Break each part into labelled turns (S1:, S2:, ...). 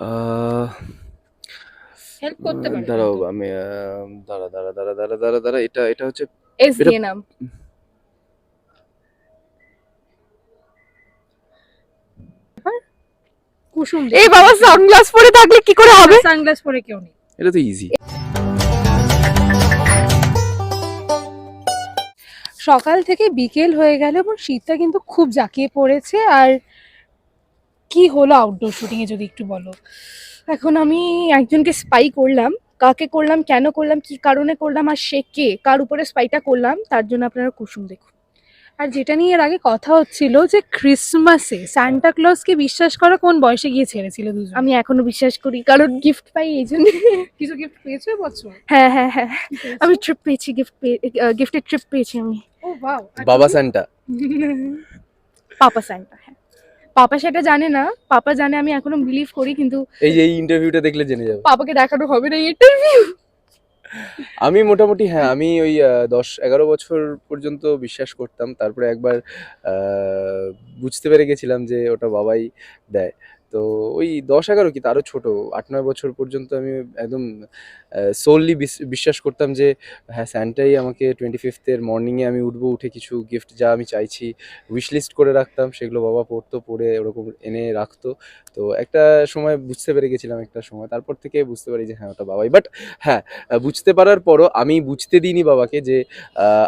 S1: আহ
S2: help করতে পারে
S1: দাঁড়াও
S2: কিন্তু।
S1: আমি দাঁড়া এটা এটা হচ্ছে
S2: এস
S1: এটা
S2: দিয়ে নাম। কুসুম
S3: এই বাবা সানগ্লাস পরে থাকলে কি করে হবে?
S2: সানগ্লাস পরে কেউ নেই।
S1: এটা তো ইজি।
S3: সকাল থেকে বিকেল হয়ে গেল এবং শীতটা কিন্তু খুব জাঁকিয়ে পড়েছে। আর কি হলো আউটডোর শুটিং এ যদি একটু বলো। এখন আমি একজনকে স্পাই করলাম, কাকে করলাম, কেন করলাম, কি কারণে করলাম, আর সে কে, কার উপরে স্পাইটা করলাম, তার জন্য আপনারা কুসুম দেখুন। আর যেটা নিয়ে এর আগে কথা হচ্ছিল যে ক্রিসমাসে সান্টা ক্লজকে বিশ্বাস করা কোন বয়সে গিয়ে ছেড়েছিল দুজন। আমি এখনো বিশ্বাস করি, কারণ গিফট পাই এই জন্য।
S2: কিছু গিফট পেয়েছো বছর?
S3: হ্যাঁ হ্যাঁ হ্যাঁ, আমি ট্রিপ পেয়েছি, গিফটেড ট্রিপ পেয়েছি আমি।
S2: ও ওয়াও।
S1: বাবা সান্টা।
S3: পাপা সান্টা, হ্যাঁ। পাপা সেটা জানে না, পাপা জানে আমি এখনো বিলিভ করি, কিন্তু
S1: এই যে এই ইন্টারভিউটা দেখলে জেনে যাবে।
S3: পাপাকে দেখানো হবে না ইন্টারভিউ।
S1: আমি মোটামুটি হ্যাঁ, আমি ওই 10-11 বছর পর্যন্ত বিশ্বাস করতাম। তারপরে একবার বুঝতে পেরে গেছিলাম যে ওটা বাবাই দেয়। তো ওই 10-11 কি তারও ছোট, 8-9 বছর পর্যন্ত আমি একদম সোললি বিশ্বাস করতাম যে হ্যাঁ, স্যান্টাই আমাকে 25th এর মর্নিংয়ে আমি উঠবো, উঠে কিছু গিফট যা আমি চাইছি উইশ লিস্ট করে রাখতাম, সেগুলো বাবা পড়তো, পড়ে ওরকম এনে রাখতো। তো একটা সময় বুঝতে পেরে গেছিলাম, একটা সময় তারপর থেকে বুঝতে পারি যে হ্যাঁ, ওটা বাবাই। বাট হ্যাঁ, বুঝতে পারার পরও আমি বুঝতে দিইনি বাবাকে যে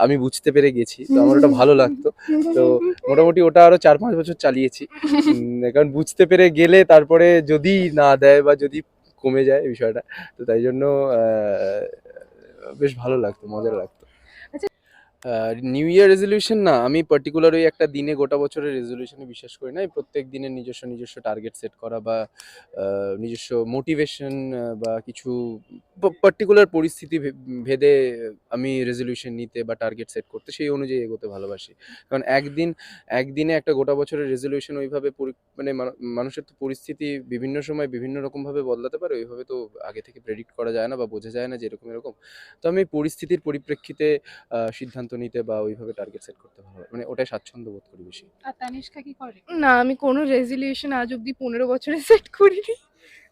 S1: আমি বুঝতে পেরে গেছি, তো আমার ওটা ভালো লাগতো। তো মোটামুটি ওটা আরো 4-5 বছর চালিয়েছি। কারণ বুঝতে পেরে গেলে তারপরে যদি না দেয় বা যদি কমে যায় বিষয়টা, তো তাই জন্য বেশ ভালো লাগতো, মজা লাগতো। নিউ ইয়ার রেজলিউশন না, আমি পার্টিকুলার ওই একটা দিনে গোটা বছরের রেজলিউশনে বিশ্বাস করি না। প্রত্যেক দিনের নিজস্ব টার্গেট সেট করা বা নিজস্ব মোটিভেশন বা কিছু পার্টিকুলার পরিস্থিতি ভেদে আমি রেজলিউশন নিতে বা টার্গেট সেট করতে সেই অনুযায়ী এগোতে ভালোবাসি। কারণ একদিনে একটা গোটা বছরের রেজলিউশন ওইভাবে মানে মানুষের তো পরিস্থিতি বিভিন্ন সময় বিভিন্ন রকমভাবে বদলাতে পারে, ওইভাবে তো আগে থেকে প্রেডিক্ট করা যায় না বা বোঝা যায় না যে এরকম। তো আমি পরিস্থিতির পরিপ্রেক্ষিতে সিদ্ধান্ত নিতে বা ওইভাবে টার্গেট সেট করতে ভালো, মানে ওটাই স্বাচ্ছন্দ্য বোধ করি বেশি।
S2: আর তানিষ্কা কি করে?
S3: না, আমি কোনো রেজলিউশন আজ অব্দি 15 বছরে সেট করিনি।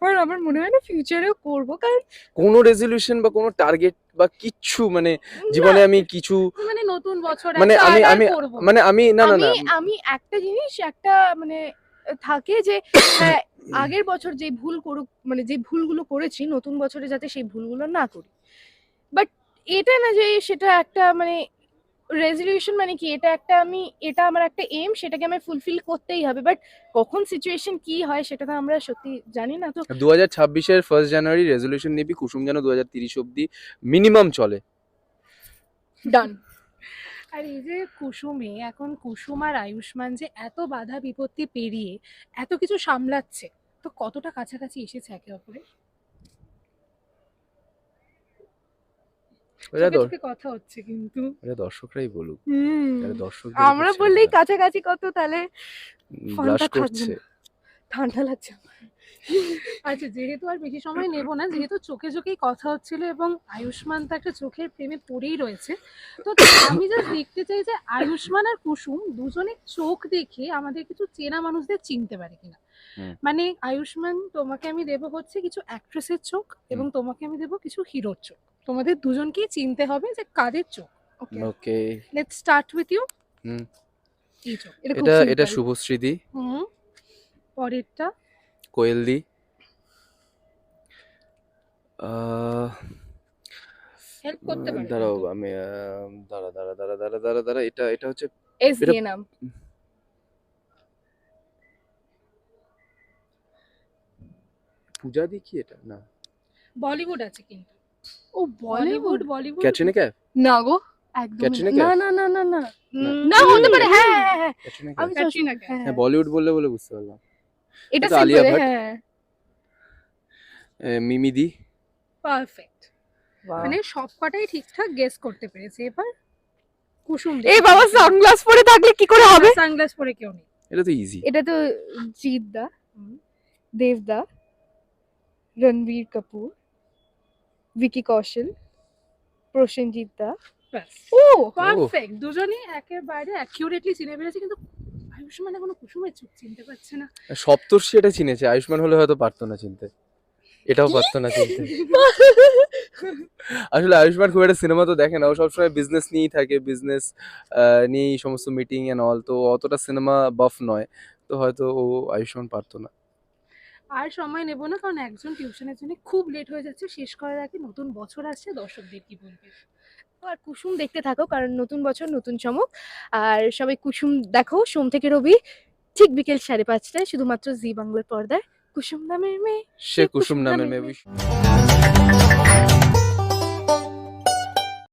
S3: আর আমার মনে হয় না ফিউচারেও করবো, কারণ
S1: কোনো রেজলিউশন বা কোনো টার্গেট বা কিচ্ছু মানে জীবনে আমি কিছু
S2: মানে নতুন বছর
S1: মানে
S2: একটা
S1: আমি
S2: আলাদা
S1: আমি
S2: করবো।
S1: মানে আমি না না
S3: আমি
S1: না
S3: আমি একটা জিনিস, একটা মানে থাকে যে হ্যাঁ, আগের বছর যে ভুল করুক, মানে যে ভুলগুলো করেছি নতুন বছরে যাতে সেই ভুলগুলো না করি। বাট এটা না যে সেটা একটা মানে রেজলিউশন, মানে কি এটা একটা আমি, এটা আমার একটা এম, সেটাকে আমি ফুলফিল করতেই হবে। বাট কখন সিচুয়েশন কি হয় সেটা তো আমরা সত্যি জানি না। তো
S1: 2026-এর 1 জানুয়ারি রেজলিউশন নিবি কুসুম যেন 2030 অব্দি মিনিমাম চলে।
S3: ডান।
S2: আর এই যে কুসুমে এখন কুসুম আর আয়ুষ্মান যে এত বাধা বিপত্তি পেরিয়ে এত কিছু সামলাচ্ছে, তো কতটা কাছাকাছি এসেছে একে অপরের? চোখে চোখে কথা হচ্ছে কিন্তু।
S1: দর্শকরাই বলুক।
S3: আমরা বললেই কাছাকাছি কত, তাহলে
S1: ব্লাশ
S3: ফানটা থাকবে
S1: করছে।
S3: না। ঠান্ডা লাগছে।
S2: আচ্ছা, যেহেতু আর বেশি সময় নেব না, যেহেতু চোখে চোখেই কথা হচ্ছিল এবং আয়ুষ্মান তো একটা চোখের প্রেমে পড়েই রয়েছে, তো আমি জাস্ট দেখতে চাই যে আয়ুষ্মান আর কুসুম দুজনের চোখ দেখে আমাদের কিছু চেনা মানুষদের চিনতে পারে কিনা। মানে আয়ুষ্মান, তোমাকে আমি দেবো হচ্ছে কিছু অ্যাক্ট্রেসের চোখ এবং তোমাকে আমি দেবো কিছু হিরোর চোখ। তোমাদের দুজনকেই চিনতে হবে যে কাদের চোখ।
S1: ওকে,
S2: লেটস স্টার্ট উইথ ইউ।
S1: হুম,
S2: এই চোখ,
S3: এটা খুব
S1: এটা
S3: সিম্পল।
S1: শুভশ্রীদি।
S2: পরেরটা
S1: কোয়েলদি। আহ
S2: হেল্প করতে পারে
S1: দাঁড়াও
S2: কিন্তু।
S1: আমি দাঁড়া এটা এটা হচ্ছে
S3: এস
S1: এটা
S3: দিয়ে নাম।
S1: পূজা দি কি এটা না?
S2: বলিউড আছে কিন্তু।
S3: ও বলিউড।
S2: বলিউড
S1: ক্যাটরিনা কাইফ।
S3: না গো, একদমই
S1: ক্যাটরিনা
S3: না।
S1: কাইফ?
S3: না না না না না,
S1: না।
S3: না হতে পারে। হ্যাঁ হ্যাঁ হ্যাঁ,
S1: ক্যাটরিনা
S3: আমি
S1: কাইফ।
S2: ক্যাটরিনা কাইফ।
S1: হ্যাঁ, বলিউড বললে বলে বুঝতে পারলাম।
S3: এটা
S1: তো আলিয়া
S3: সিম্পল।
S1: ভাট।
S3: হ্যাঁ,
S1: মিমি দি।
S2: পারফেক্ট। মানে সবকটাই ঠিকঠাক গেস করতে পেরেছে। এবার কুসুম
S3: এই বাবা সানগ্লাস পরে থাকলে কি করে হবে?
S2: সানগ্লাস পরে কেউ নেই।
S1: এটা তো ইজি।
S3: এটা তো জিৎ দা, দেব দা, রণবীর কাপুর, ভিকি কৌশল, প্রসেনজিৎ দা।
S2: ব্যাস
S3: ও
S2: পারফেক্ট, দুজনেই একেবারে অ্যাকিউরেটলি চিনে ফেলেছে। কিন্তু আয়ুষ্মান এখনো কুসুমের চোখ চিনতে পারছে না।
S1: সপ্তর্ষি এটা চিনেছে, আয়ুষ্মান হলে হয়তো পারতো না চিনতে, এটাও পারতো না চিনতে। আসলে আয়ুষ্মান খুব একটা সিনেমা তো দেখে না, ও সবসময় বিজনেস নিয়েই থাকে, বিজনেস নিয়েই সমস্ত মিটিং এন্ড অল, তো অতটা সিনেমা বাফ নয়, তো হয়তো ও আয়ুষ্মান পারতো না।
S2: আর সময় নেব না, কারণ একজন টিউশনের জন্য খুব লেট হয়ে যাচ্ছে। শেষ করার আগে নতুন বছর আসছে, দর্শকদের কি বলবে?
S3: তো আর কুসুম দেখতে থাকো, কারণ নতুন বছর নতুন চমক। আর সবাই কুসুম দেখো সোম থেকে রবি ঠিক বিকেল 5:30টায় শুধুমাত্র জি বাংলার পর্দায়। কুসুম নামের মেয়ে,
S1: সে কুসুম নামের মেয়ে।